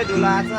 धुलाछ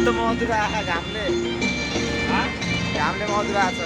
कस्तो मधुरो आँखा घामले मधुरो आछ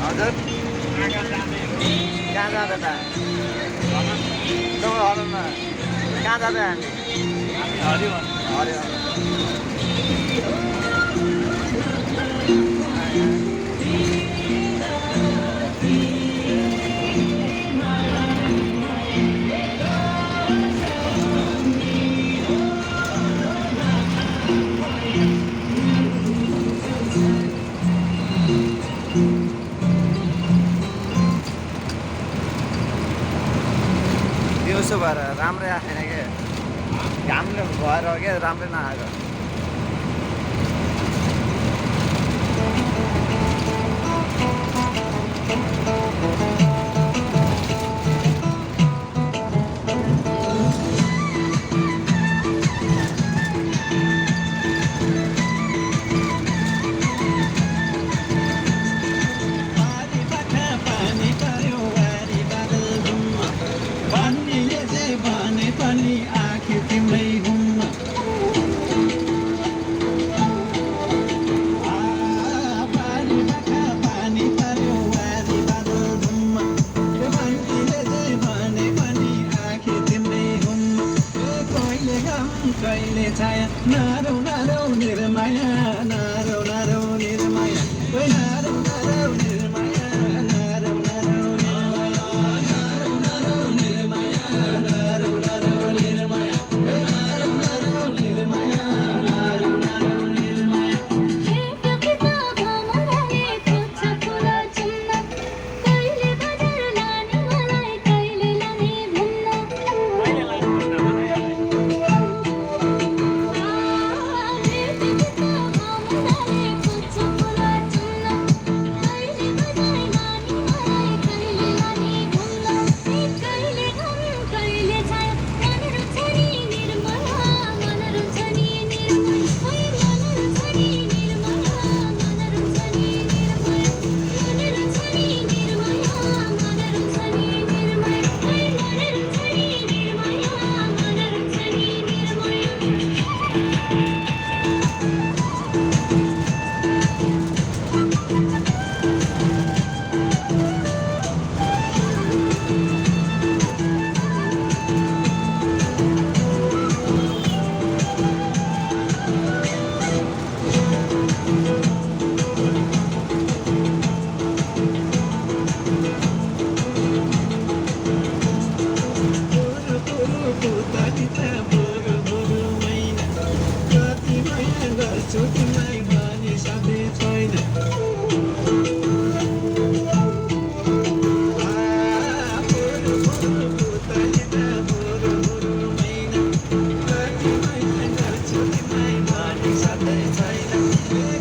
हजुर कहाँ जाँदा त हरमा कहाँ जाँदा हामी हरियो दिउँसो भएर राम्रै आएन क्या घामले भएर क्या राम्रै नआएको कहिले छाया नारौ नारौ निर्माया नारौ नारौ निर्माया ओइ नारौ नारौ निर्माया नारौ नारौ निर्माया नारौ नारौ निर्माया नारौ नारौ निर्माया नारौ नारौ निर्माया नारौ नारौ निर्माया हे कविता भमराले तुझ पुरा चुन्न कहिले बजार लाने मलाई कहिले लाने भन्न हे कविता भमराले पुतली त बुरु बुरु मैना कति माया गर्छु तिमीलाई भने साथै छैन बुरु बुरु पुतली त बुरु बुरु मैना कति माया गर्छु तिमीलाई भने साथै छैन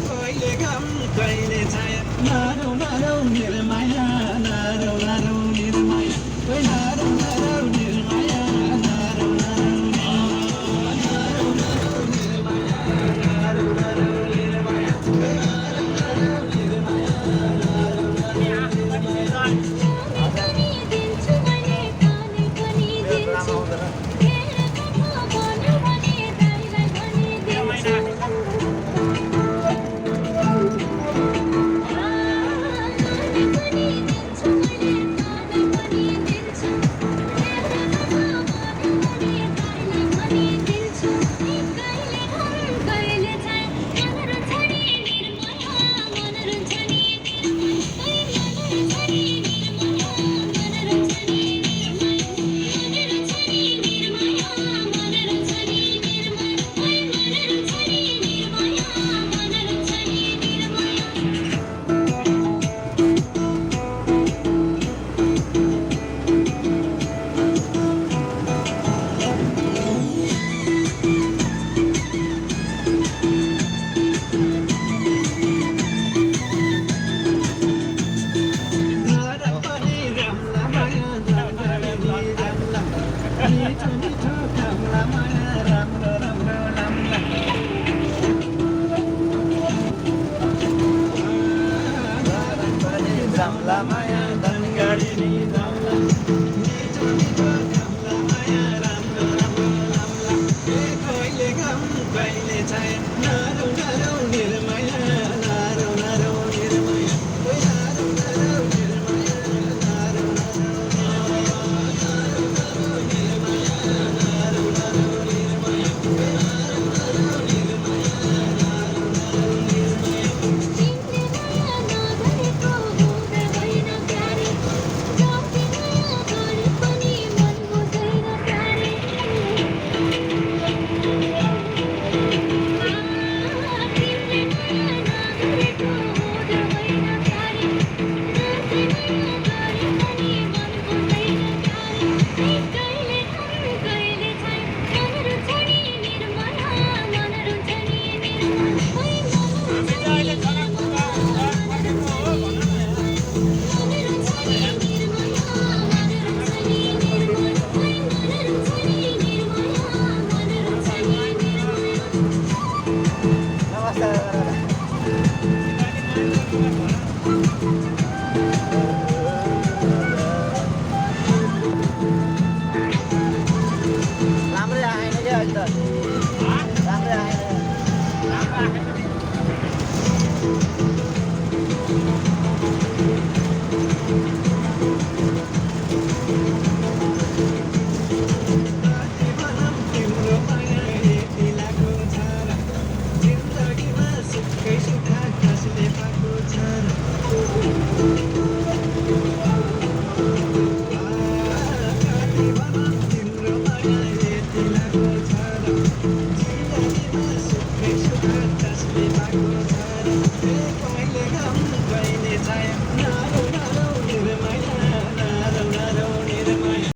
कहिले घाम कहिले छाया नारौ नारौ निर्माया नारौ नारौ निर्माया ओइ नारौ नारौ निर्माया नारौ नारौ पनि दिन्छु मैले पानी पनि दिन्छु हेर कथा भन्नु भने दाइलाई पनि दिन्छु पानी पनि दिन्छु मैले पानी पनि दिन्छु हेर कथा भन्नु भने दाइलाई पनि दिन्छु कहिले घाम कहिले छाया मनोरञ्जनी निर्माया मनोरञ्जनी मिठो मिठो कामला माया राम्रो राम्रो लाम्ला जाम्ला माया धनगढी नि जाम्ला मिठो मिठो कामला माया राम्रो राम्रो लाम्ला कहिले घाम कहिले छाया नारौ नारौ निर्माया नारौ नारौ निर्माया ओइ नारौ नारौ निर्माया नारौ तिमीले माया नगरेको हुँदैन प्यारे जति माया गरे पनि मन बुझ्दैन प्यारे तिमीले माया नगरेको हुँदैन प्यारे जति माया गरे पनि मन बुझ्दैन प्यारे कहिले घाम कहिले छाया मनोरञ्जनी निर्माया मनोरञ्जनी राम्रै आएन क्या अहिले त राम्रै आएन भनम तिम्रो माया यति लाग्यो छ र जिन्दगीमा सुखै सुख कसले पाएको छ र कति भनम तिम्रो माया यति लाग्यो छ र जिन्दगीमा सुखै सुख कसले पाएको छ र